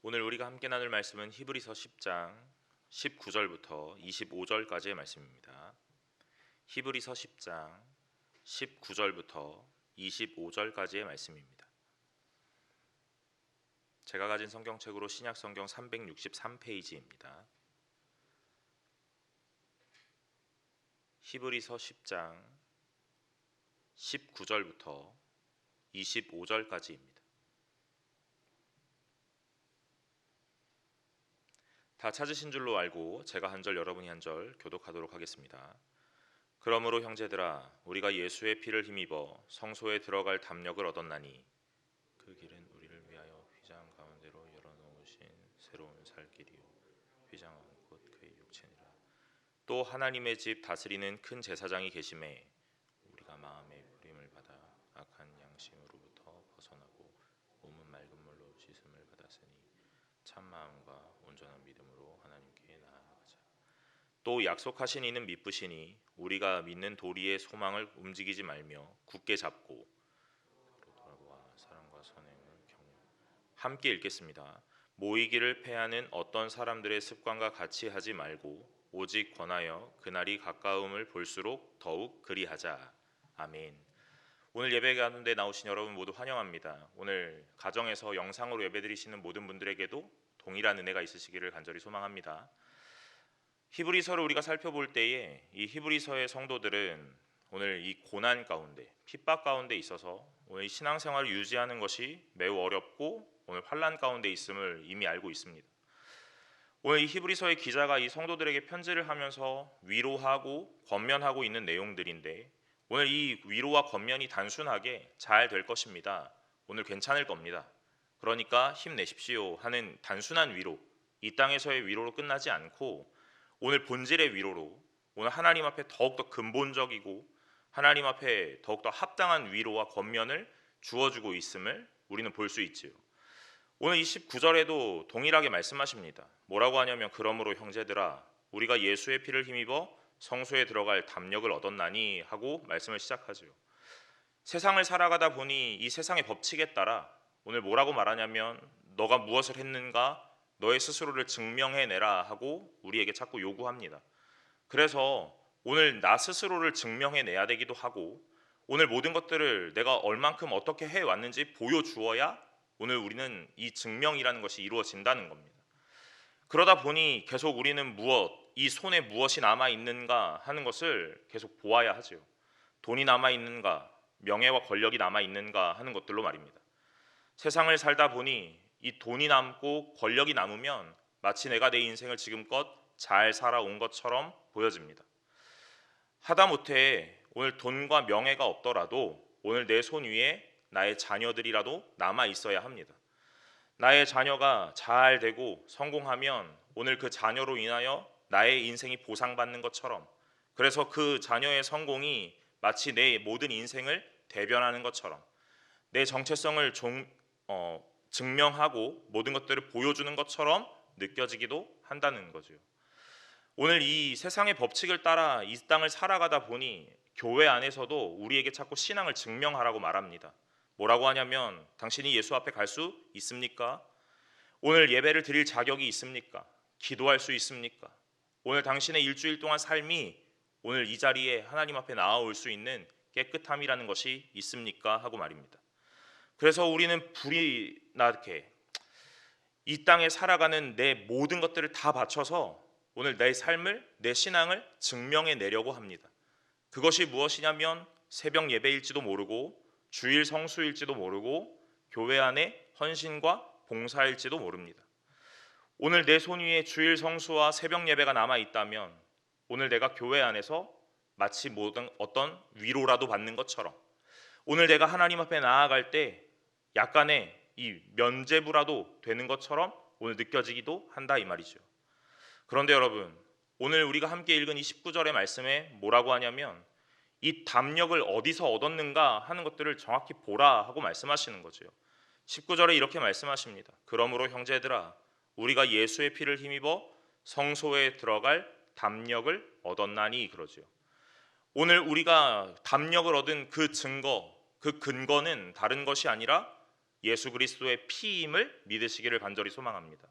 오늘 우리가 함께 나눌 말씀은 히브리서 10장 19절부터 25절까지의 말씀입니다. 히브리서 10장 19절부터 25절까지의 말씀입니다. 제가 가진 성경책으로 신약 성경 363페이지입니다. 히브리서 10장 19절부터 25절까지입니다. 다 찾으신 줄로 알고 제가 한 절 여러분이 한 절 교독하도록 하겠습니다. 그러므로 형제들아 우리가 예수의 피를 힘입어 성소에 들어갈 담력을 얻었나니 그 길은 우리를 위하여 휘장 가운데로 열어놓으신 새로운 살 길이요 휘장은 곧 그의 육체니라. 또 하나님의 집 다스리는 큰 제사장이 계심에 우리가 마음의 부림을 받아 악한 양심으로부터 벗어나고 몸은 맑은 물로 씻음을 받았으니 참 마음과 온전한 믿음으로 하나님께 나아가자. 또 약속하신 이는 미쁘시니 우리가 믿는 도리의 소망을 움직이지 말며 굳게 잡고 돌아보아 사랑과 선행을 격려. 함께 읽겠습니다. 모이기를 패하는 어떤 사람들의 습관과 같이 하지 말고 오직 권하여 그날이 가까움을 볼수록 더욱 그리하자. 아멘. 오늘 예배 가운데 나오신 여러분 모두 환영합니다. 오늘 가정에서 영상으로 예배드리시는 모든 분들에게도 동일한 은혜가 있으시기를 간절히 소망합니다. 히브리서를 우리가 살펴볼 때에 이 히브리서의 성도들은 오늘 이 고난 가운데 핍박 가운데 있어서 오늘 신앙생활을 유지하는 것이 매우 어렵고 오늘 환난 가운데 있음을 이미 알고 있습니다. 오늘 이 히브리서의 기자가 이 성도들에게 편지를 하면서 위로하고 권면하고 있는 내용들인데 오늘 이 위로와 권면이 단순하게 잘 될 것입니다. 오늘 괜찮을 겁니다. 그러니까 힘내십시오 하는 단순한 위로, 이 땅에서의 위로로 끝나지 않고 오늘 본질의 위로로 오늘 하나님 앞에 더욱더 근본적이고 하나님 앞에 더욱더 합당한 위로와 권면을 주어주고 있음을 우리는 볼 수 있지요. 오늘 29절에도 동일하게 말씀하십니다. 뭐라고 하냐면 그러므로 형제들아 우리가 예수의 피를 힘입어 성소에 들어갈 담력을 얻었나니 하고 말씀을 시작하죠. 세상을 살아가다 보니 이 세상의 법칙에 따라 오늘 뭐라고 말하냐면 너가 무엇을 했는가 너의 스스로를 증명해내라 하고 우리에게 자꾸 요구합니다. 그래서 오늘 나 스스로를 증명해내야 되기도 하고 오늘 모든 것들을 내가 얼만큼 어떻게 해왔는지 보여주어야 오늘 우리는 이 증명이라는 것이 이루어진다는 겁니다. 그러다 보니 계속 우리는 이 손에 무엇이 남아있는가 하는 것을 계속 보아야 하죠. 돈이 남아있는가, 명예와 권력이 남아있는가 하는 것들로 말입니다. 세상을 살다 보니 이 돈이 남고 권력이 남으면 마치 내가 내 인생을 지금껏 잘 살아온 것처럼 보여집니다. 하다못해 오늘 돈과 명예가 없더라도 오늘 내 손 위에 나의 자녀들이라도 남아 있어야 합니다. 나의 자녀가 잘 되고 성공하면 오늘 그 자녀로 인하여 나의 인생이 보상받는 것처럼 그래서 그 자녀의 성공이 마치 내 모든 인생을 대변하는 것처럼 내 정체성을 증명하고 모든 것들을 보여주는 것처럼 느껴지기도 한다는 거죠. 오늘 이 세상의 법칙을 따라 이 땅을 살아가다 보니 교회 안에서도 우리에게 자꾸 신앙을 증명하라고 말합니다. 뭐라고 하냐면 당신이 예수 앞에 갈 수 있습니까? 오늘 예배를 드릴 자격이 있습니까? 기도할 수 있습니까? 오늘 당신의 일주일 동안 삶이 오늘 이 자리에 하나님 앞에 나아올 수 있는 깨끗함이라는 것이 있습니까? 하고 말입니다. 그래서 우리는 불이 나게 이 땅에 살아가는 내 모든 것들을 다 바쳐서 오늘 내 삶을, 내 신앙을 증명해 내려고 합니다. 그것이 무엇이냐면 새벽 예배일지도 모르고 주일 성수일지도 모르고 교회 안에 헌신과 봉사일지도 모릅니다. 오늘 내 손 위에 주일 성수와 새벽 예배가 남아 있다면 오늘 내가 교회 안에서 마치 어떤 위로라도 받는 것처럼 오늘 내가 하나님 앞에 나아갈 때 약간의 이 면죄부라도 되는 것처럼 오늘 느껴지기도 한다 이 말이죠. 그런데 여러분 오늘 우리가 함께 읽은 이 19절의 말씀에 뭐라고 하냐면 이 담력을 어디서 얻었는가 하는 것들을 정확히 보라 하고 말씀하시는 거죠. 19절에 이렇게 말씀하십니다. 그러므로 형제들아 우리가 예수의 피를 힘입어 성소에 들어갈 담력을 얻었나니 그러지요. 오늘 우리가 담력을 얻은 그 증거, 그 근거는 다른 것이 아니라 예수 그리스도의 피임을 믿으시기를 간절히 소망합니다.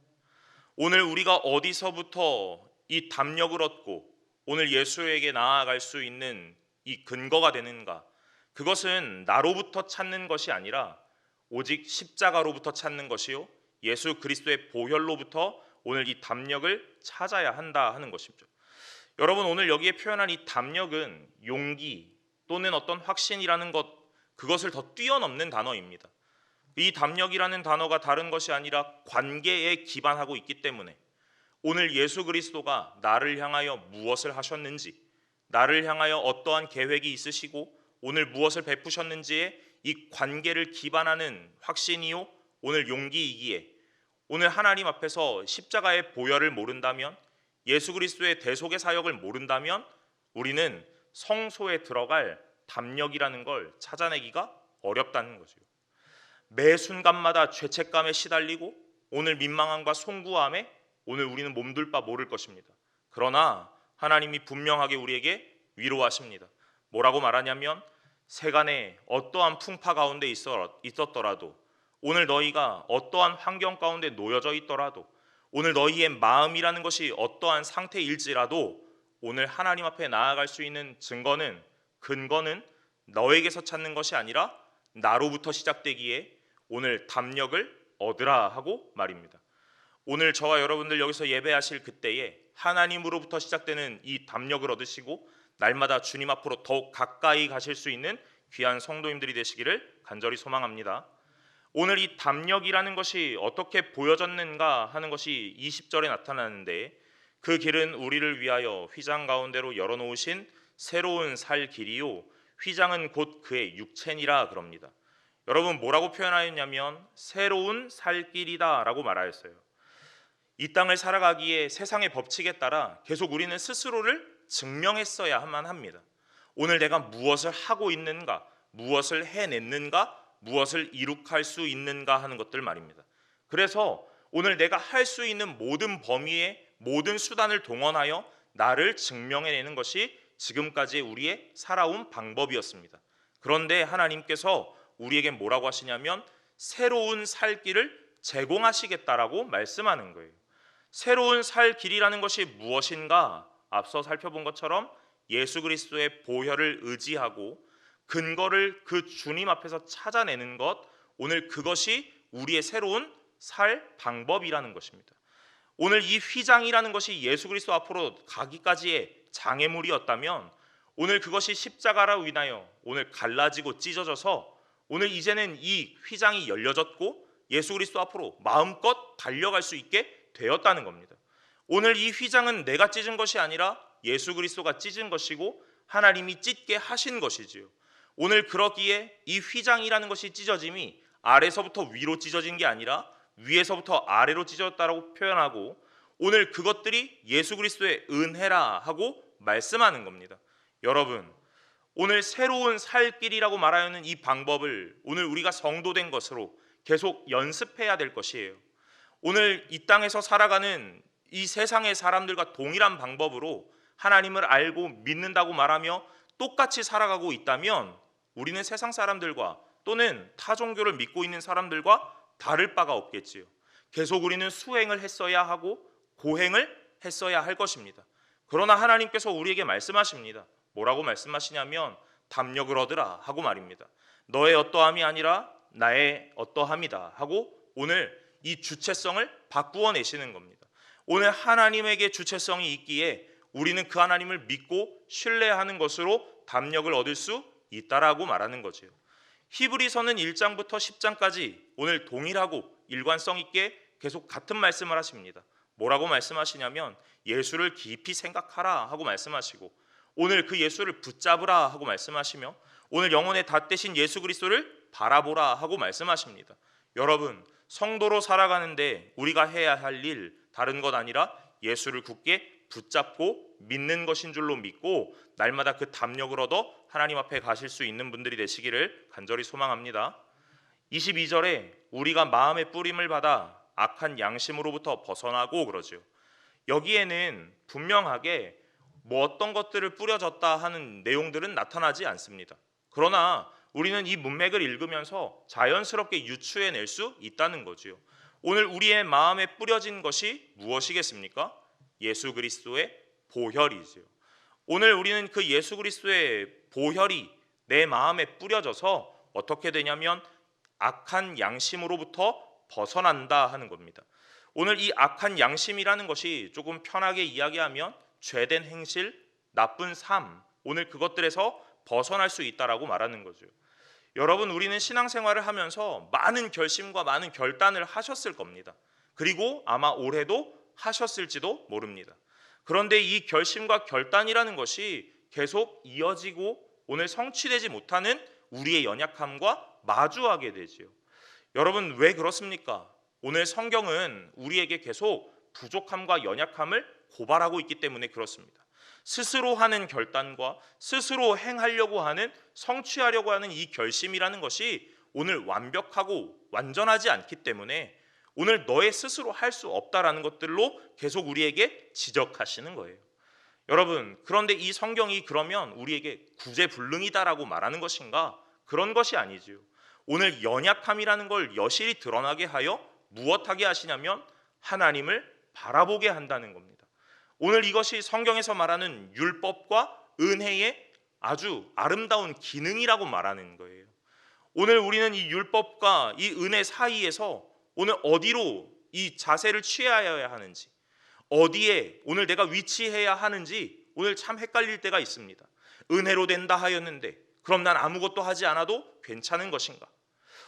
오늘 우리가 어디서부터 이 담력을 얻고 오늘 예수에게 나아갈 수 있는 이 근거가 되는가? 그것은 나로부터 찾는 것이 아니라 오직 십자가로부터 찾는 것이요, 예수 그리스도의 보혈로부터 오늘 이 담력을 찾아야 한다 하는 것이죠. 여러분, 오늘 여기에 표현한 이 담력은 용기 또는 어떤 확신이라는 것, 그것을 더 뛰어넘는 단어입니다. 이 담력이라는 단어가 다른 것이 아니라 관계에 기반하고 있기 때문에 오늘 예수 그리스도가 나를 향하여 무엇을 하셨는지, 나를 향하여 어떠한 계획이 있으시고 오늘 무엇을 베푸셨는지에 이 관계를 기반하는 확신이요, 오늘 용기이기에 오늘 하나님 앞에서 십자가의 보혈을 모른다면, 예수 그리스도의 대속의 사역을 모른다면 우리는 성소에 들어갈 담력이라는 걸 찾아내기가 어렵다는 거죠. 매 순간마다 죄책감에 시달리고 오늘 민망함과 송구함에 오늘 우리는 몸둘 바 모를 것입니다. 그러나 하나님이 분명하게 우리에게 위로하십니다. 뭐라고 말하냐면, 세간에 어떠한 풍파 가운데 있었더라도, 오늘 너희가 어떠한 환경 가운데 놓여져 있더라도, 오늘 너희의 마음이라는 것이 어떠한 상태일지라도 오늘 하나님 앞에 나아갈 수 있는 증거는, 근거는 너에게서 찾는 것이 아니라 나로부터 시작되기에 오늘 담력을 얻으라 하고 말입니다. 오늘 저와 여러분들 여기서 예배하실 그때에 하나님으로부터 시작되는 이 담력을 얻으시고 날마다 주님 앞으로 더욱 가까이 가실 수 있는 귀한 성도님들이 되시기를 간절히 소망합니다. 오늘 이 담력이라는 것이 어떻게 보여졌는가 하는 것이 20절에 나타나는데, 그 길은 우리를 위하여 휘장 가운데로 열어놓으신 새로운 살 길이요, 휘장은 곧 그의 육체니라 그럽니다. 여러분, 뭐라고 표현하였냐면 새로운 살 길이다 라고 말하였어요. 이 땅을 살아가기에 세상의 법칙에 따라 계속 우리는 스스로를 증명했어야만 합니다. 오늘 내가 무엇을 하고 있는가, 무엇을 해냈는가, 무엇을 이룩할 수 있는가 하는 것들 말입니다. 그래서 오늘 내가 할 수 있는 모든 범위의 모든 수단을 동원하여 나를 증명해내는 것이 지금까지 우리의 살아온 방법이었습니다. 그런데 하나님께서 우리에게 뭐라고 하시냐면 새로운 살 길을 제공하시겠다라고 말씀하는 거예요. 새로운 살 길이라는 것이 무엇인가? 앞서 살펴본 것처럼 예수 그리스도의 보혈을 의지하고 근거를 그 주님 앞에서 찾아내는 것, 오늘 그것이 우리의 새로운 살 방법이라는 것입니다. 오늘 이 휘장이라는 것이 예수 그리스도 앞으로 가기까지의 장애물이었다면 오늘 그것이 십자가로 인하여 오늘 갈라지고 찢어져서 오늘 이제는 이 휘장이 열려졌고 예수 그리스도 앞으로 마음껏 달려갈 수 있게 되었다는 겁니다. 오늘 이 휘장은 내가 찢은 것이 아니라 예수 그리스도가 찢은 것이고 하나님이 찢게 하신 것이지요. 오늘 그러기에 이 휘장이라는 것이 찢어짐이 아래서부터 위로 찢어진 게 아니라 위에서부터 아래로 찢어졌다라고 표현하고 오늘 그것들이 예수 그리스도의 은혜라 하고 말씀하는 겁니다. 여러분, 오늘 새로운 살 길이라고 말하는 이 방법을 오늘 우리가 성도된 것으로 계속 연습해야 될 것이에요. 오늘 이 땅에서 살아가는 이 세상의 사람들과 동일한 방법으로 하나님을 알고 믿는다고 말하며 똑같이 살아가고 있다면 우리는 세상 사람들과 또는 타 종교를 믿고 있는 사람들과 다를 바가 없겠지요. 계속 우리는 수행을 했어야 하고 고행을 했어야 할 것입니다. 그러나 하나님께서 우리에게 말씀하십니다. 뭐라고 말씀하시냐면 담력을 얻으라 하고 말입니다. 너의 어떠함이 아니라 나의 어떠함이다 하고 오늘 이 주체성을 바꾸어 내시는 겁니다. 오늘 하나님에게 주체성이 있기에 우리는 그 하나님을 믿고 신뢰하는 것으로 담력을 얻을 수 있다라고 말하는 거지요. 히브리서는 1장부터 10장까지 오늘 동일하고 일관성 있게 계속 같은 말씀을 하십니다. 뭐라고 말씀하시냐면 예수를 깊이 생각하라 하고 말씀하시고 오늘 그 예수를 붙잡으라 하고 말씀하시며 오늘 영혼의 닷대신 예수 그리스도를 바라보라 하고 말씀하십니다. 여러분, 성도로 살아가는데 우리가 해야 할 일 다른 것 아니라 예수를 굳게 붙잡고 믿는 것인 줄로 믿고 날마다 그 담력을 얻어 하나님 앞에 가실 수 있는 분들이 되시기를 간절히 소망합니다. 22절에 우리가 마음의 뿌림을 받아 악한 양심으로부터 벗어나고 그러죠. 여기에는 분명하게 뭐 어떤 것들을 뿌려졌다 하는 내용들은 나타나지 않습니다. 그러나 우리는 이 문맥을 읽으면서 자연스럽게 유추해낼 수 있다는 거지요. 오늘 우리의 마음에 뿌려진 것이 무엇이겠습니까? 예수 그리스도의 보혈이지요. 오늘 우리는 그 예수 그리스도의 보혈이 내 마음에 뿌려져서 어떻게 되냐면 악한 양심으로부터 벗어난다 하는 겁니다. 오늘 이 악한 양심이라는 것이 조금 편하게 이야기하면 죄된 행실, 나쁜 삶, 오늘 그것들에서 벗어날 수 있다라고 말하는 거죠. 여러분, 우리는 신앙생활을 하면서 많은 결심과 많은 결단을 하셨을 겁니다. 그리고 아마 올해도 하셨을지도 모릅니다. 그런데 이 결심과 결단이라는 것이 계속 이어지고 오늘 성취되지 못하는 우리의 연약함과 마주하게 되지요. 여러분, 왜 그렇습니까? 오늘 성경은 우리에게 계속 부족함과 연약함을 고발하고 있기 때문에 그렇습니다. 스스로 하는 결단과 스스로 행하려고 하는, 성취하려고 하는 이 결심이라는 것이 오늘 완벽하고 완전하지 않기 때문에 오늘 너의 스스로 할 수 없다라는 것들로 계속 우리에게 지적하시는 거예요. 여러분, 그런데 이 성경이 그러면 우리에게 구제불능이다라고 말하는 것인가? 그런 것이 아니지요. 오늘 연약함이라는 걸 여실히 드러나게 하여 무엇하게 하시냐면 하나님을 바라보게 한다는 겁니다. 오늘 이것이 성경에서 말하는 율법과 은혜의 아주 아름다운 기능이라고 말하는 거예요. 오늘 우리는 이 율법과 이 은혜 사이에서 오늘 어디로 이 자세를 취해야 하는지, 어디에 오늘 내가 위치해야 하는지 오늘 참 헷갈릴 때가 있습니다. 은혜로 된다 하였는데 그럼 난 아무것도 하지 않아도 괜찮은 것인가?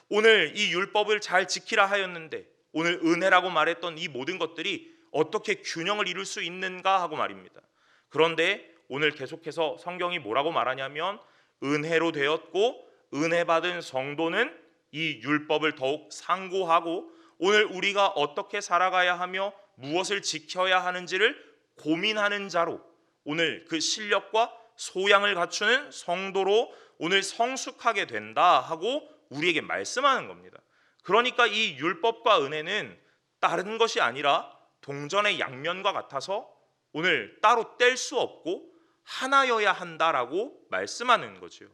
오늘 이 율법을 잘 지키라 하였는데 오늘 은혜라고 말했던 이 모든 것들이 어떻게 균형을 이룰 수 있는가 하고 말입니다. 그런데 오늘 계속해서 성경이 뭐라고 말하냐면 은혜로 되었고 은혜 받은 성도는 이 율법을 더욱 상고하고 오늘 우리가 어떻게 살아가야 하며 무엇을 지켜야 하는지를 고민하는 자로 오늘 그 실력과 소양을 갖추는 성도로 오늘 성숙하게 된다 하고 우리에게 말씀하는 겁니다. 그러니까 이 율법과 은혜는 다른 것이 아니라 동전의 양면과 같아서 오늘 따로 뗄 수 없고 하나여야 한다라고 말씀하는 거죠.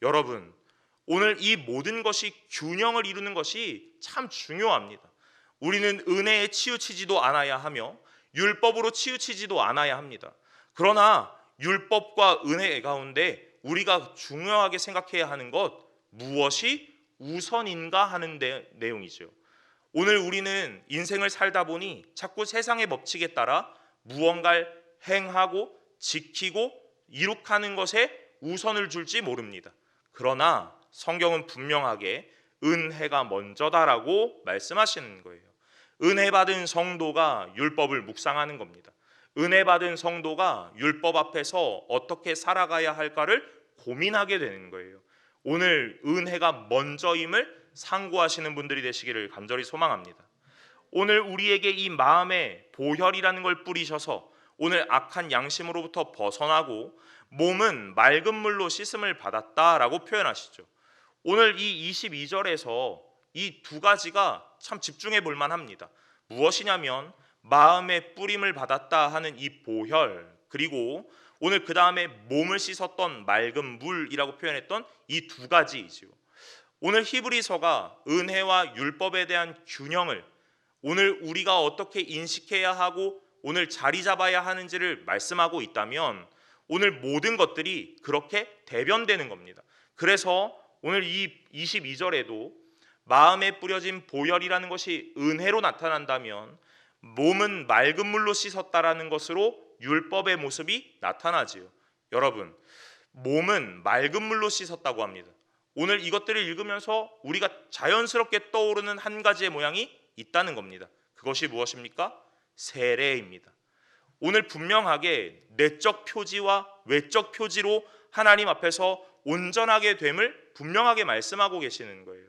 여러분, 오늘 이 모든 것이 균형을 이루는 것이 참 중요합니다. 우리는 은혜에 치우치지도 않아야 하며 율법으로 치우치지도 않아야 합니다. 그러나 율법과 은혜 가운데 우리가 중요하게 생각해야 하는 것, 무엇이 우선인가 하는 내용이죠. 오늘 우리는 인생을 살다 보니 자꾸 세상의 법칙에 따라 무언가를 행하고 지키고 이룩하는 것에 우선을 줄지 모릅니다. 그러나 성경은 분명하게 은혜가 먼저다라고 말씀하시는 거예요. 은혜 받은 성도가 율법을 묵상하는 겁니다. 은혜 받은 성도가 율법 앞에서 어떻게 살아가야 할까를 고민하게 되는 거예요. 오늘 은혜가 먼저임을 상고하시는 분들이 되시기를 간절히 소망합니다. 오늘 우리에게 이 마음에 보혈이라는 걸 뿌리셔서 오늘 악한 양심으로부터 벗어나고 몸은 맑은 물로 씻음을 받았다라고 표현하시죠. 오늘 이 22절에서 이 두 가지가 참 집중해 볼 만합니다. 무엇이냐면 마음의 뿌림을 받았다 하는 이 보혈, 그리고 오늘 그 다음에 몸을 씻었던 맑은 물이라고 표현했던 이 두 가지이지요. 오늘 히브리서가 은혜와 율법에 대한 균형을 오늘 우리가 어떻게 인식해야 하고 오늘 자리 잡아야 하는지를 말씀하고 있다면 오늘 모든 것들이 그렇게 대변되는 겁니다. 그래서 오늘 이 22절에도 마음에 뿌려진 보혈이라는 것이 은혜로 나타난다면 몸은 맑은 물로 씻었다라는 것으로 율법의 모습이 나타나지요. 여러분, 몸은 맑은 물로 씻었다고 합니다. 오늘 이것들을 읽으면서 우리가 자연스럽게 떠오르는 한 가지의 모양이 있다는 겁니다. 그것이 무엇입니까? 세례입니다. 오늘 분명하게 내적 표지와 외적 표지로 하나님 앞에서 온전하게 됨을 분명하게 말씀하고 계시는 거예요.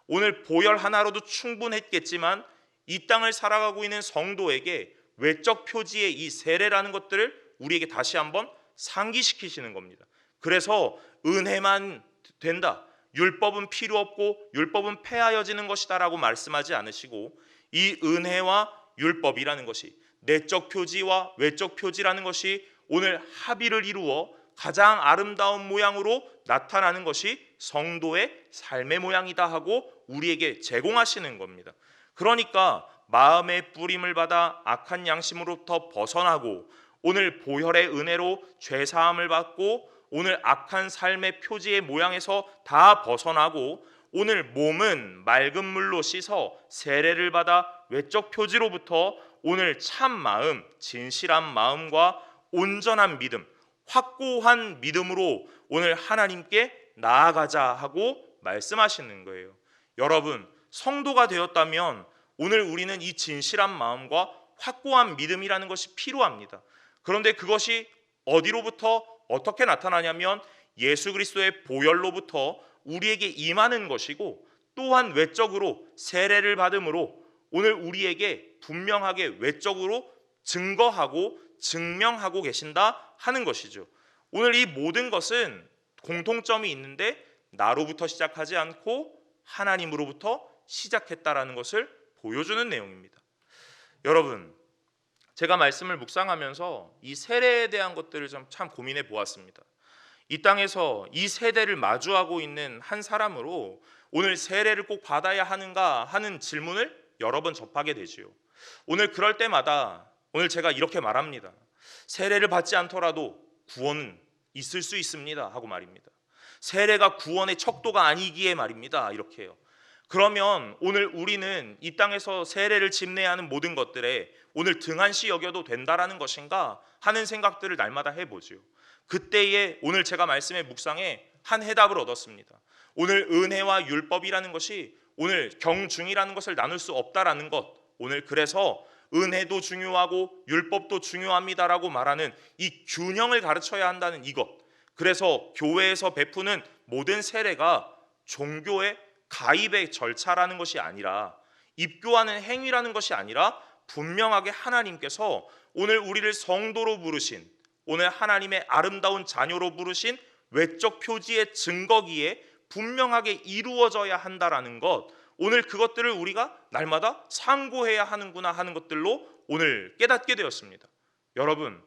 오늘 보혈 하나로도 충분했겠지만 이 땅을 살아가고 있는 성도에게 외적 표지의 이 세례라는 것들을 우리에게 다시 한번 상기시키시는 겁니다. 그래서 은혜만 된다, 율법은 필요 없고 율법은 폐하여지는 것이다 라고 말씀하지 않으시고 이 은혜와 율법이라는 것이 내적 표지와 외적 표지라는 것이 오늘 합의를 이루어 가장 아름다운 모양으로 나타나는 것이 성도의 삶의 모양이다 하고 우리에게 제공하시는 겁니다. 그러니까 마음의 뿌림을 받아 악한 양심으로부터 벗어나고 오늘 보혈의 은혜로 죄사함을 받고 오늘 악한 삶의 표지의 모양에서 다 벗어나고 오늘 몸은 맑은 물로 씻어 세례를 받아 외적 표지로부터 오늘 참 마음, 진실한 마음과 온전한 믿음, 확고한 믿음으로 오늘 하나님께 나아가자 하고 말씀하시는 거예요. 여러분, 성도가 되었다면 오늘 우리는 이 진실한 마음과 확고한 믿음이라는 것이 필요합니다. 그런데 그것이 어디로부터 어떻게 나타나냐면 예수 그리스도의 보혈로부터 우리에게 임하는 것이고 또한 외적으로 세례를 받음으로 오늘 우리에게 분명하게 외적으로 증거하고 증명하고 계신다 하는 것이죠. 오늘 이 모든 것은 공통점이 있는데 나로부터 시작하지 않고 하나님으로부터 시작했다라는 것을 보여주는 내용입니다. 여러분, 제가 말씀을 묵상하면서 이 세례에 대한 것들을 좀 참 고민해 보았습니다. 이 땅에서 이 세대를 마주하고 있는 한 사람으로 오늘 세례를 꼭 받아야 하는가 하는 질문을 여러 번 접하게 되지요. 오늘 그럴 때마다 오늘 제가 이렇게 말합니다. 세례를 받지 않더라도 구원은 있을 수 있습니다 하고 말입니다. 세례가 구원의 척도가 아니기에 말입니다 이렇게 해요. 그러면 오늘 우리는 이 땅에서 세례를 집례해야 하는 모든 것들에 오늘 등한시 여겨도 된다라는 것인가 하는 생각들을 날마다 해보죠. 그때에 오늘 제가 말씀의 묵상에 한 해답을 얻었습니다. 오늘 은혜와 율법이라는 것이 오늘 경중이라는 것을 나눌 수 없다라는 것, 오늘 그래서 은혜도 중요하고 율법도 중요합니다라고 말하는 이 균형을 가르쳐야 한다는 이것, 그래서 교회에서 베푸는 모든 세례가 종교의 가입의 절차라는 것이 아니라 입교하는 행위라는 것이 아니라 분명하게 하나님께서 오늘 우리를 성도로 부르신, 오늘 하나님의 아름다운 자녀로 부르신 외적 표지의 증거기에 분명하게 이루어져야 한다라는 것, 오늘 그것들을 우리가 날마다 상고해야 하는구나 하는 것들로 오늘 깨닫게 되었습니다. 여러분,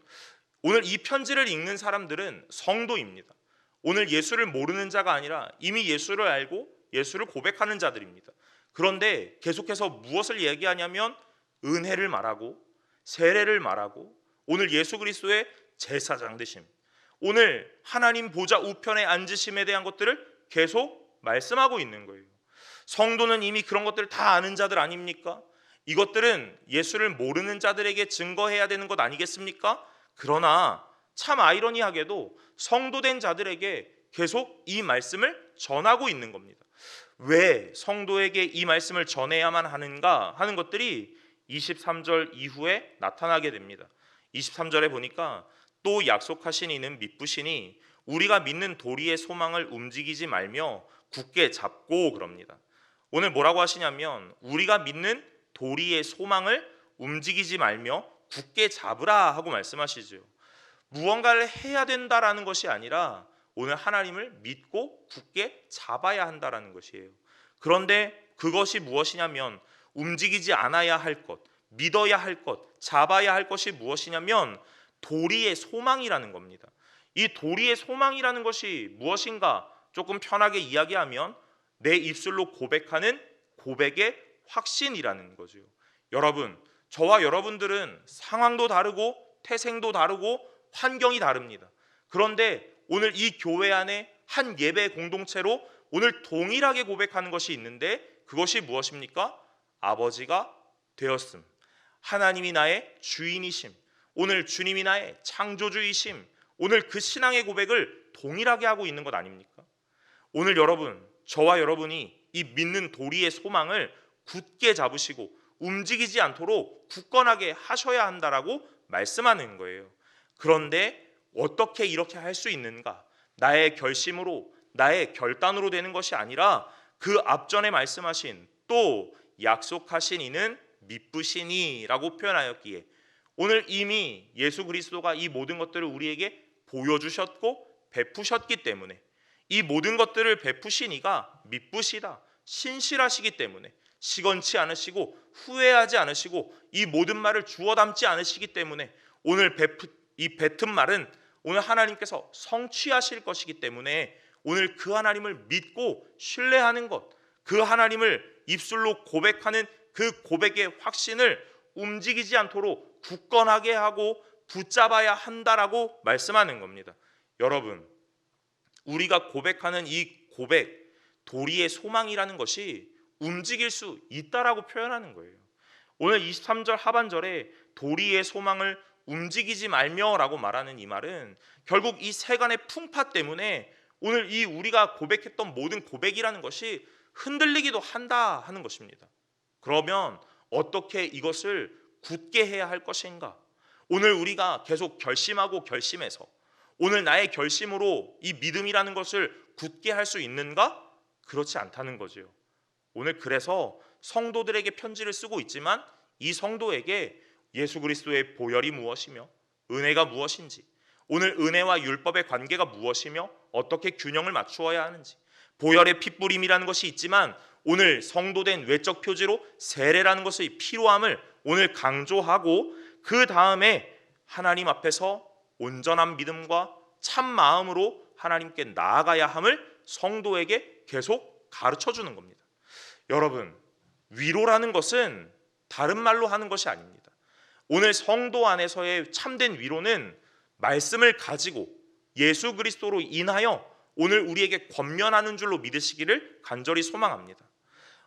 오늘 이 편지를 읽는 사람들은 성도입니다. 오늘 예수를 모르는 자가 아니라 이미 예수를 알고 예수를 고백하는 자들입니다. 그런데 계속해서 무엇을 얘기하냐면 은혜를 말하고 세례를 말하고 오늘 예수 그리스도의 제사장 되심, 오늘 하나님 보좌 우편에 앉으심에 대한 것들을 계속 말씀하고 있는 거예요. 성도는 이미 그런 것들을 다 아는 자들 아닙니까? 이것들은 예수를 모르는 자들에게 증거해야 되는 것 아니겠습니까? 그러나 참 아이러니하게도 성도된 자들에게 계속 이 말씀을 전하고 있는 겁니다. 왜 성도에게 이 말씀을 전해야만 하는가 하는 것들이 23절 이후에 나타나게 됩니다. 23절에 보니까 또 약속하신 이는 미쁘시니 우리가 믿는 도리의 소망을 움직이지 말며 굳게 잡고 그럽니다. 오늘 뭐라고 하시냐면 우리가 믿는 도리의 소망을 움직이지 말며 굳게 잡으라 하고 말씀하시죠. 무언가를 해야 된다라는 것이 아니라 오늘 하나님을 믿고 굳게 잡아야 한다라는 것이에요. 그런데 그것이 무엇이냐면 움직이지 않아야 할 것, 믿어야 할 것, 잡아야 할 것이 무엇이냐면 도리의 소망이라는 겁니다. 이 도리의 소망이라는 것이 무엇인가 조금 편하게 이야기하면 내 입술로 고백하는 고백의 확신이라는 거죠. 여러분, 저와 여러분들은 상황도 다르고 태생도 다르고 환경이 다릅니다. 그런데 오늘 이 교회 안에 한 예배 공동체로 오늘 동일하게 고백하는 것이 있는데 그것이 무엇입니까? 아버지가 되었음, 하나님이 나의 주인이심, 오늘 주님이 나의 창조주이심, 오늘 그 신앙의 고백을 동일하게 하고 있는 것 아닙니까? 오늘 여러분, 저와 여러분이 이 믿는 도리의 소망을 굳게 잡으시고 움직이지 않도록 굳건하게 하셔야 한다라고 말씀하는 거예요. 그런데 어떻게 이렇게 할 수 있는가? 나의 결심으로, 나의 결단으로 되는 것이 아니라 그 앞전에 말씀하신 또 약속하신 이는 미쁘시니라고 표현하였기에 오늘 이미 예수 그리스도가 이 모든 것들을 우리에게 보여주셨고 베푸셨기 때문에 이 모든 것들을 베푸신 이가 미쁘시다, 신실하시기 때문에 시건치 않으시고 후회하지 않으시고 이 모든 말을 주워 담지 않으시기 때문에 오늘 이 뱉은 말은 오늘 하나님께서 성취하실 것이기 때문에 오늘 그 하나님을 믿고 신뢰하는 것, 그 하나님을 입술로 고백하는 그 고백의 확신을 움직이지 않도록 굳건하게 하고 붙잡아야 한다라고 말씀하는 겁니다. 여러분, 우리가 고백하는 이 고백, 도리의 소망이라는 것이 움직일 수 있다라고 표현하는 거예요. 오늘 23절 하반절에 도리의 소망을 움직이지 말며라고 말하는 이 말은 결국 이 세간의 풍파 때문에 오늘 이 우리가 고백했던 모든 고백이라는 것이 흔들리기도 한다 하는 것입니다. 그러면 어떻게 이것을 굳게 해야 할 것인가? 오늘 우리가 계속 결심하고 결심해서 오늘 나의 결심으로 이 믿음이라는 것을 굳게 할 수 있는가? 그렇지 않다는 거죠. 오늘 그래서 성도들에게 편지를 쓰고 있지만 이 성도에게 예수 그리스도의 보혈이 무엇이며 은혜가 무엇인지, 오늘 은혜와 율법의 관계가 무엇이며 어떻게 균형을 맞추어야 하는지, 보혈의 핏부림이라는 것이 있지만 오늘 성도된 외적 표지로 세례라는 것의 필요함을 오늘 강조하고 그 다음에 하나님 앞에서 온전한 믿음과 참 마음으로 하나님께 나아가야 함을 성도에게 계속 가르쳐 주는 겁니다. 여러분, 위로라는 것은 다른 말로 하는 것이 아닙니다. 오늘 성도 안에서의 참된 위로는 말씀을 가지고 예수 그리스도로 인하여 오늘 우리에게 권면하는 줄로 믿으시기를 간절히 소망합니다.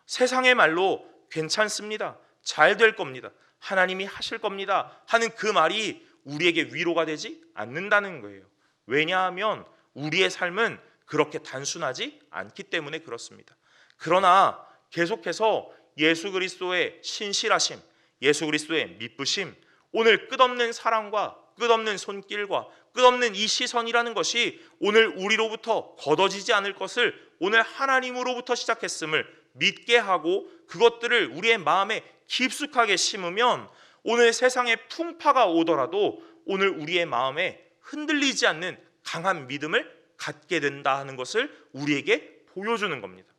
세상의 말로 괜찮습니다, 잘 될 겁니다, 하나님이 하실 겁니다 하는 그 말이 우리에게 위로가 되지 않는다는 거예요. 왜냐하면 우리의 삶은 그렇게 단순하지 않기 때문에 그렇습니다. 그러나 계속해서 예수 그리스도의 신실하심, 예수 그리스도의 미쁘심, 오늘 끝없는 사랑과 끝없는 손길과 끝없는 이 시선이라는 것이 오늘 우리로부터 걷어지지 않을 것을 오늘 하나님으로부터 시작했음을 믿게 하고 그것들을 우리의 마음에 깊숙하게 심으면 오늘 세상에 풍파가 오더라도 오늘 우리의 마음에 흔들리지 않는 강한 믿음을 갖게 된다 하는 것을 우리에게 보여주는 겁니다.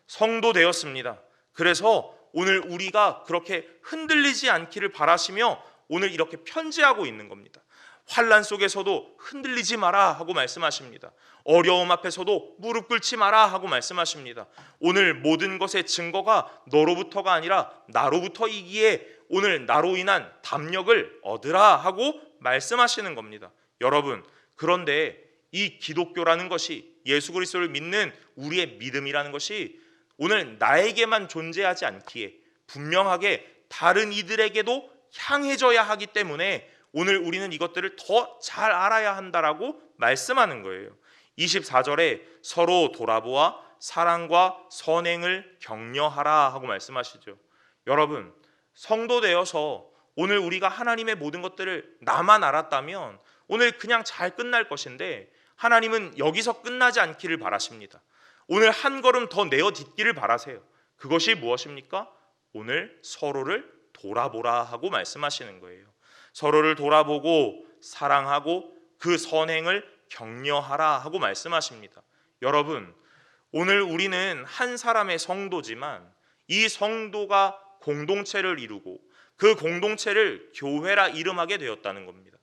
성도 되었습니다. 그래서 오늘 우리가 그렇게 흔들리지 않기를 바라시며 오늘 이렇게 편지하고 있는 겁니다. 환난 속에서도 흔들리지 마라 하고 말씀하십니다. 어려움 앞에서도 무릎 꿇지 마라 하고 말씀하십니다. 오늘 모든 것의 증거가 너로부터가 아니라 나로부터이기에 오늘 나로 인한 담력을 얻으라 하고 말씀하시는 겁니다. 여러분, 그런데 이 기독교라는 것이 예수 그리스도를 믿는 우리의 믿음이라는 것이 오늘 나에게만 존재하지 않기에 분명하게 다른 이들에게도 향해져야 하기 때문에 오늘 우리는 이것들을 더 잘 알아야 한다라고 말씀하는 거예요. 24절에 서로 돌아보아 사랑과 선행을 격려하라 하고 말씀하시죠. 여러분, 성도 되어서 오늘 우리가 하나님의 모든 것들을 나만 알았다면 오늘 그냥 잘 끝날 것인데 하나님은 여기서 끝나지 않기를 바라십니다. 오늘 한 걸음 더 내어 딛기를 바라세요. 그것이 무엇입니까? 오늘 서로를 돌아보라 하고 말씀하시는 거예요. 서로를 돌아보고 사랑하고 그 선행을 격려하라 하고 말씀하십니다. 여러분, 오늘 우리는 한 사람의 성도지만 이 성도가 공동체를 이루고 그 공동체를 교회라 이름하게 되었다는 겁니다.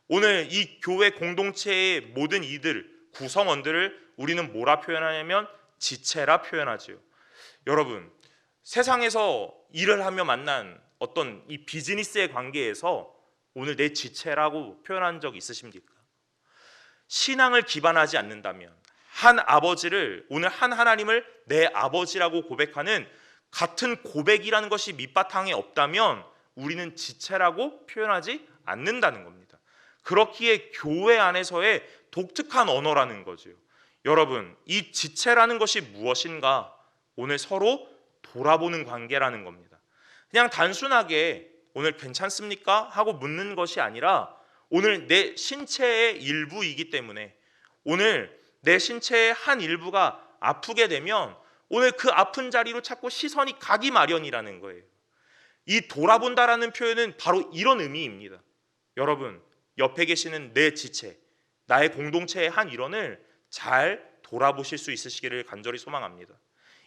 오늘 이 교회 공동체의 모든 이들, 구성원들을 우리는 뭐라 표현하냐면 지체라 표현하지요. 여러분, 세상에서 일을 하며 만난 어떤 이 비즈니스의 관계에서 오늘 내 지체라고 표현한 적 있으십니까? 신앙을 기반하지 않는다면 한 아버지를 오늘 한 하나님을 내 아버지라고 고백하는 같은 고백이라는 것이 밑바탕에 없다면 우리는 지체라고 표현하지 않는다는 겁니다. 그렇기에 교회 안에서의 독특한 언어라는 거죠. 여러분, 이 지체라는 것이 무엇인가? 오늘 서로 돌아보는 관계라는 겁니다. 그냥 단순하게 오늘 괜찮습니까? 하고 묻는 것이 아니라 오늘 내 신체의 일부이기 때문에 오늘 내 신체의 한 일부가 아프게 되면 오늘 그 아픈 자리로 자꾸 시선이 가기 마련이라는 거예요. 이 돌아본다라는 표현은 바로 이런 의미입니다. 여러분, 옆에 계시는 내 지체, 나의 공동체의 한 일원을 잘 돌아보실 수 있으시기를 간절히 소망합니다.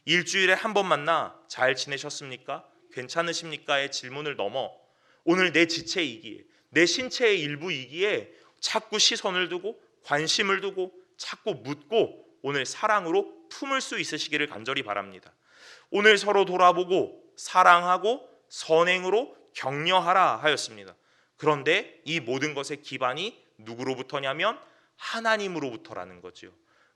일주일에 한 번 만나 잘 지내셨습니까? 괜찮으십니까?의 질문을 넘어 오늘 내 지체이기에, 내 신체의 일부이기에 자꾸 시선을 두고 관심을 두고 자꾸 묻고 오늘 사랑으로 품을 수 있으시기를 간절히 바랍니다. 오늘 서로 돌아보고 사랑하고 선행으로 격려하라 하였습니다. 그런데 이 모든 것의 기반이 누구로부터냐면 하나님으로부터라는 거죠.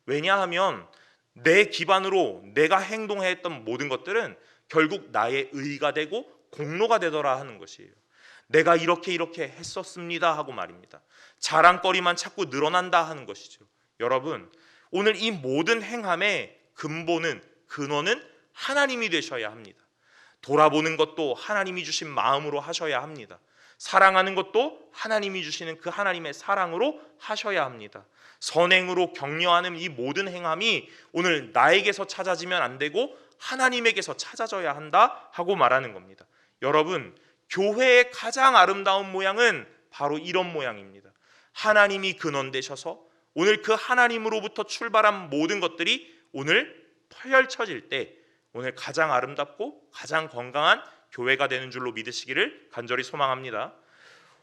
왜냐하면 내 기반으로 내가 행동했던 모든 것들은 결국 나의 의가 되고 공로가 되더라 하는 것이에요. 내가 이렇게 했었습니다 하고 말입니다. 자랑거리만 자꾸 늘어난다 하는 것이죠. 여러분, 오늘 이 모든 행함의 근원은 하나님이 되셔야 합니다. 돌아보는 것도 하나님이 주신 마음으로 하셔야 합니다. 사랑하는 것도 하나님이 주시는 그 하나님의 사랑으로 하셔야 합니다. 선행으로 격려하는 이 모든 행함이 오늘 나에게서 찾아지면 안 되고 하나님에게서 찾아져야 한다 하고 말하는 겁니다. 여러분, 교회의 가장 아름다운 모양은 바로 이런 모양입니다. 하나님이 근원 되셔서 오늘 그 하나님으로부터 출발한 모든 것들이 오늘 펼쳐질 때 오늘 가장 아름답고 가장 건강한 교회가 되는 줄로 믿으시기를 간절히 소망합니다.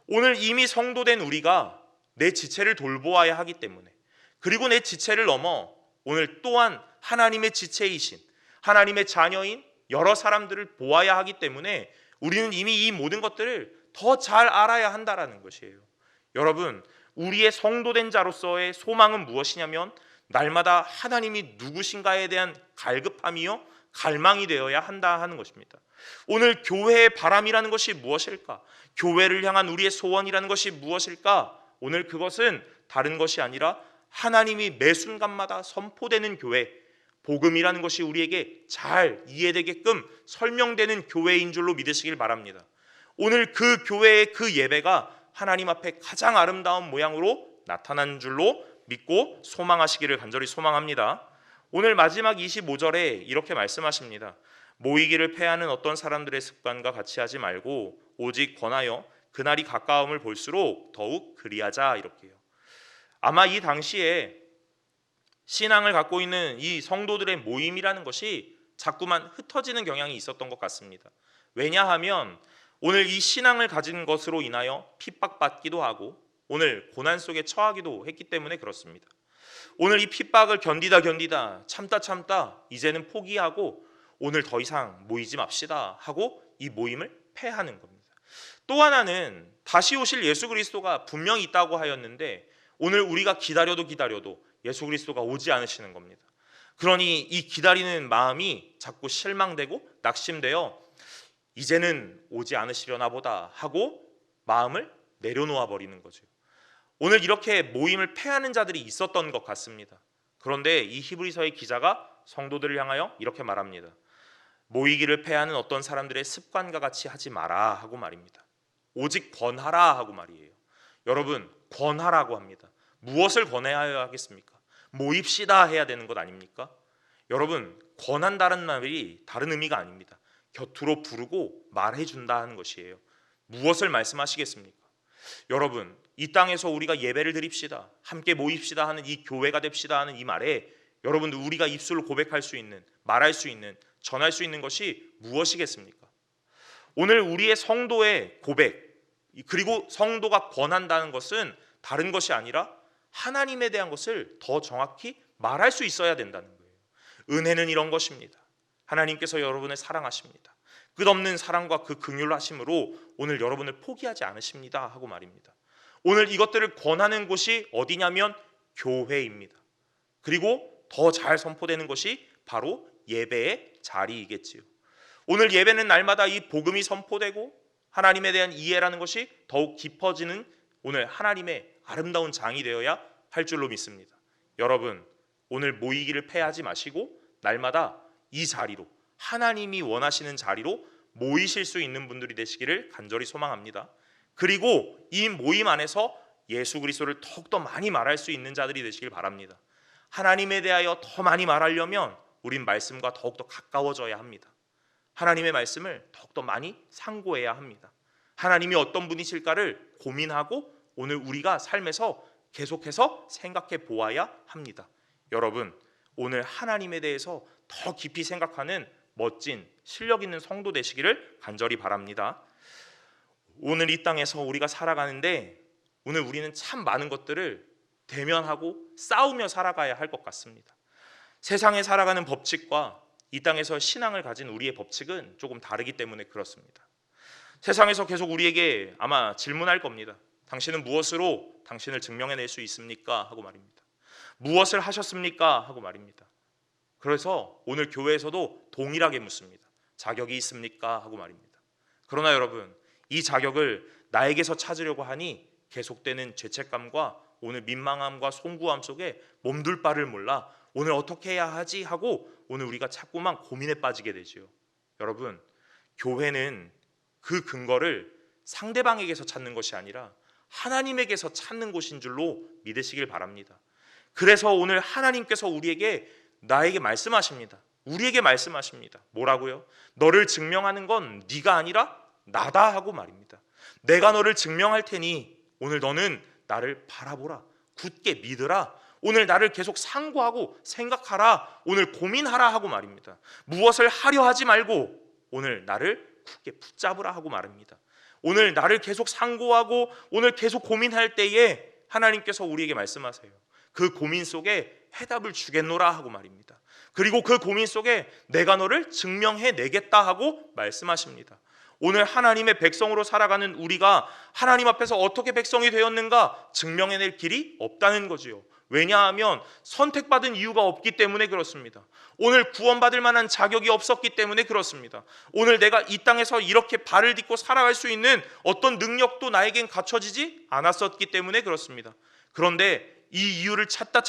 오늘 이미 성도된 우리가 내 지체를 돌보아야 하기 때문에, 그리고 내 지체를 넘어 오늘 또한 하나님의 지체이신 하나님의 자녀인 여러 사람들을 보아야 하기 때문에 우리는 이미 이 모든 것들을 더 잘 알아야 한다라는 것이에요. 여러분, 우리의 성도된 자로서의 소망은 무엇이냐면 날마다 하나님이 누구신가에 대한 갈급함이요 갈망이 되어야 한다 하는 것입니다. 오늘 교회의 바람이라는 것이 무엇일까? 교회를 향한 우리의 소원이라는 것이 무엇일까? 오늘 그것은 다른 것이 아니라 하나님이 매 순간마다 선포되는 교회, 복음이라는 것이 우리에게 잘 이해되게끔 설명되는 교회인 줄로 믿으시길 바랍니다. 오늘 그 교회의 그 예배가 하나님 앞에 가장 아름다운 모양으로 나타난 줄로 믿고 소망하시기를 간절히 소망합니다. 오늘 마지막 25절에 이렇게 말씀하십니다. 모이기를 패하는 어떤 사람들의 습관과 같이 하지 말고 오직 권하여 그날이 가까움을 볼수록 더욱 그리하자, 이렇게요. 아마 이 당시에 신앙을 갖고 있는 이 성도들의 모임이라는 것이 자꾸만 흩어지는 경향이 있었던 것 같습니다. 왜냐하면 오늘 이 신앙을 가진 것으로 인하여 핍박받기도 하고 오늘 고난 속에 처하기도 했기 때문에 그렇습니다. 오늘 이 핍박을 견디다 참다 이제는 포기하고 오늘 더 이상 모이지 맙시다 하고 이 모임을 폐하는 겁니다. 또 하나는 다시 오실 예수 그리스도가 분명히 있다고 하였는데 오늘 우리가 기다려도 예수 그리스도가 오지 않으시는 겁니다. 그러니 이 기다리는 마음이 자꾸 실망되고 낙심되어 이제는 오지 않으시려나 보다 하고 마음을 내려놓아 버리는 거죠. 오늘 이렇게 모임을 폐하는 자들이 있었던 것 같습니다. 그런데 이 히브리서의 기자가 성도들을 향하여 이렇게 말합니다. 모이기를 폐하는 어떤 사람들의 습관과 같이 하지 마라 하고 말입니다. 오직 권하라 하고 말이에요. 여러분, 권하라고 합니다. 무엇을 권해야 하겠습니까? 모입시다 해야 되는 것 아닙니까? 여러분, 권한다는 말이 다른 의미가 아닙니다. 곁으로 부르고 말해준다 하는 것이에요. 무엇을 말씀하시겠습니까? 여러분, 이 땅에서 우리가 예배를 드립시다, 함께 모입시다 하는 이 교회가 됩시다 하는 이 말에 여러분들 우리가 입술로 고백할 수 있는, 말할 수 있는, 전할 수 있는 것이 무엇이겠습니까? 오늘 우리의 성도의 고백, 그리고 성도가 권한다는 것은 다른 것이 아니라 하나님에 대한 것을 더 정확히 말할 수 있어야 된다는 거예요. 은혜는 이런 것입니다. 하나님께서 여러분을 사랑하십니다. 끝없는 사랑과 그 긍휼하심으로 오늘 여러분을 포기하지 않으십니다 하고 말입니다. 오늘 이것들을 권하는 곳이 어디냐면 교회입니다. 그리고 더 잘 선포되는 것이 바로 예배의 자리이겠지요. 오늘 예배는 날마다 이 복음이 선포되고 하나님에 대한 이해라는 것이 더욱 깊어지는 오늘 하나님의 아름다운 장이 되어야 할 줄로 믿습니다. 여러분, 오늘 모이기를 폐하지 마시고 날마다 이 자리로, 하나님이 원하시는 자리로 모이실 수 있는 분들이 되시기를 간절히 소망합니다. 그리고 이 모임 안에서 예수 그리스도를 더욱더 많이 말할 수 있는 자들이 되시길 바랍니다. 하나님에 대하여 더 많이 말하려면 우린 말씀과 더욱더 가까워져야 합니다. 하나님의 말씀을 더욱더 많이 상고해야 합니다. 하나님이 어떤 분이실까를 고민하고 오늘 우리가 삶에서 계속해서 생각해 보아야 합니다. 여러분, 오늘 하나님에 대해서 더 깊이 생각하는 멋진 실력 있는 성도 되시기를 간절히 바랍니다. 오늘 이 땅에서 우리가 살아가는데 오늘 우리는 참 많은 것들을 대면하고 싸우며 살아가야 할 것 같습니다. 세상에 살아가는 법칙과 이 땅에서 신앙을 가진 우리의 법칙은 조금 다르기 때문에 그렇습니다. 세상에서 계속 우리에게 아마 질문할 겁니다. 당신은 무엇으로 당신을 증명해낼 수 있습니까? 하고 말입니다. 무엇을 하셨습니까? 하고 말입니다. 그래서 오늘 교회에서도 동일하게 묻습니다. 자격이 있습니까? 하고 말입니다. 그러나 여러분, 이 자격을 나에게서 찾으려고 하니 계속되는 죄책감과 오늘 민망함과 송구함 속에 몸둘 바를 몰라 오늘 어떻게 해야 하지 하고 오늘 우리가 자꾸만 고민에 빠지게 되지요. 여러분, 교회는 그 근거를 상대방에게서 찾는 것이 아니라 하나님에게서 찾는 곳인 줄로 믿으시길 바랍니다. 그래서 오늘 하나님께서 나에게 말씀하십니다. 우리에게 말씀하십니다. 뭐라고요? 너를 증명하는 건 네가 아니라 나다 하고 말입니다. 내가 너를 증명할 테니 오늘 너는 나를 바라보라. 굳게 믿으라. 오늘 나를 계속 상고하고 생각하라. 오늘 고민하라 하고 말입니다. 무엇을 하려 하지 말고 오늘 나를 굳게 붙잡으라 하고 말합니다. 오늘 나를 계속 상고하고 오늘 계속 고민할 때에 하나님께서 우리에게 말씀하세요. 그 고민 속에 해답을 주겠노라 하고 말입니다. 그리고 그 고민 속에 내가 너를 증명해내겠다 하고 말씀하십니다. 오늘 하나님의 백성으로 살아가는 우리가 하나님 앞에서 어떻게 백성이 되었는가 증명해낼 길이 없다는 거지요. 왜냐하면 선택받은 이유가 없기 때문에 그렇습니다. 오늘 구원받을 만한 자격이 없었기 때문에 그렇습니다. 오늘 내가 이 땅에서 이렇게 발을 딛고 살아갈 수 있는 어떤 능력도 나에겐 갖춰지지 않았었기 때문에 그렇습니다. 그런데 이 이유를 찾다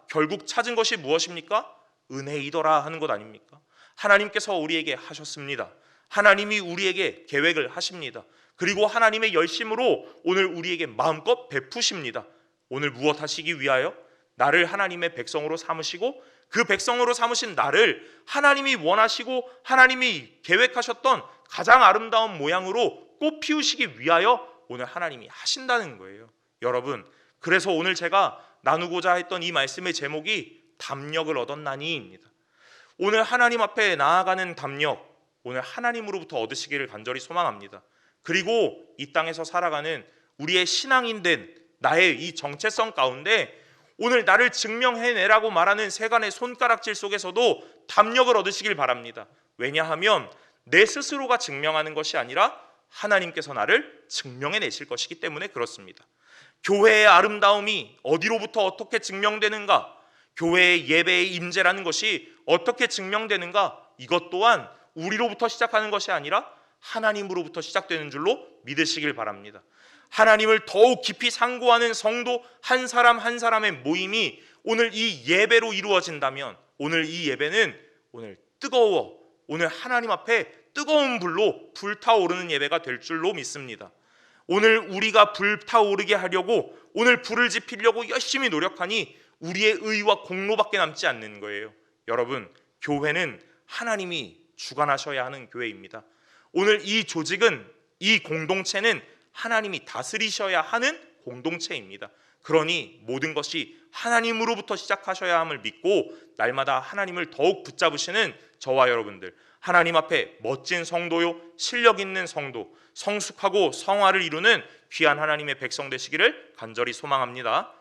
결국 찾은 것이 무엇입니까? 은혜이더라 하는 것 아닙니까? 하나님께서 우리에게 하셨습니다. 하나님이 우리에게 계획을 하십니다. 그리고 하나님의 열심으로 오늘 우리에게 마음껏 베푸십니다. 오늘 무엇 하시기 위하여? 나를 하나님의 백성으로 삼으시고 그 백성으로 삼으신 나를 하나님이 원하시고 하나님이 계획하셨던 가장 아름다운 모양으로 꽃 피우시기 위하여 오늘 하나님이 하신다는 거예요. 여러분, 그래서 오늘 제가 나누고자 했던 이 말씀의 제목이 담력을 얻었나니입니다. 오늘 하나님 앞에 나아가는 담력, 오늘 하나님으로부터 얻으시기를 간절히 소망합니다. 그리고 이 땅에서 살아가는 우리의 신앙인된 나의 이 정체성 가운데 오늘 나를 증명해내라고 말하는 세간의 손가락질 속에서도 담력을 얻으시길 바랍니다. 왜냐하면 내 스스로가 증명하는 것이 아니라 하나님께서 나를 증명해내실 것이기 때문에 그렇습니다. 교회의 아름다움이 어디로부터 어떻게 증명되는가? 교회의 예배의 임재라는 것이 어떻게 증명되는가? 이것 또한 우리로부터 시작하는 것이 아니라 하나님으로부터 시작되는 줄로 믿으시길 바랍니다. 하나님을 더욱 깊이 상고하는 성도 한 사람 한 사람의 모임이 오늘 이 예배로 이루어진다면 오늘 이 예배는 오늘 오늘 하나님 앞에 뜨거운 불로 불타오르는 예배가 될 줄로 믿습니다. 오늘 우리가 불타오르게 하려고 오늘 불을 지피려고 열심히 노력하니 우리의 의와 공로밖에 남지 않는 거예요. 여러분, 교회는 하나님이 주관하셔야 하는 교회입니다. 오늘 이 조직은, 이 공동체는 하나님이 다스리셔야 하는 공동체입니다. 그러니 모든 것이 하나님으로부터 시작하셔야 함을 믿고 날마다 하나님을 더욱 붙잡으시는 저와 여러분들, 하나님 앞에 멋진 성도요, 실력 있는 성도, 성숙하고 성화를 이루는 귀한 하나님의 백성 되시기를 간절히 소망합니다.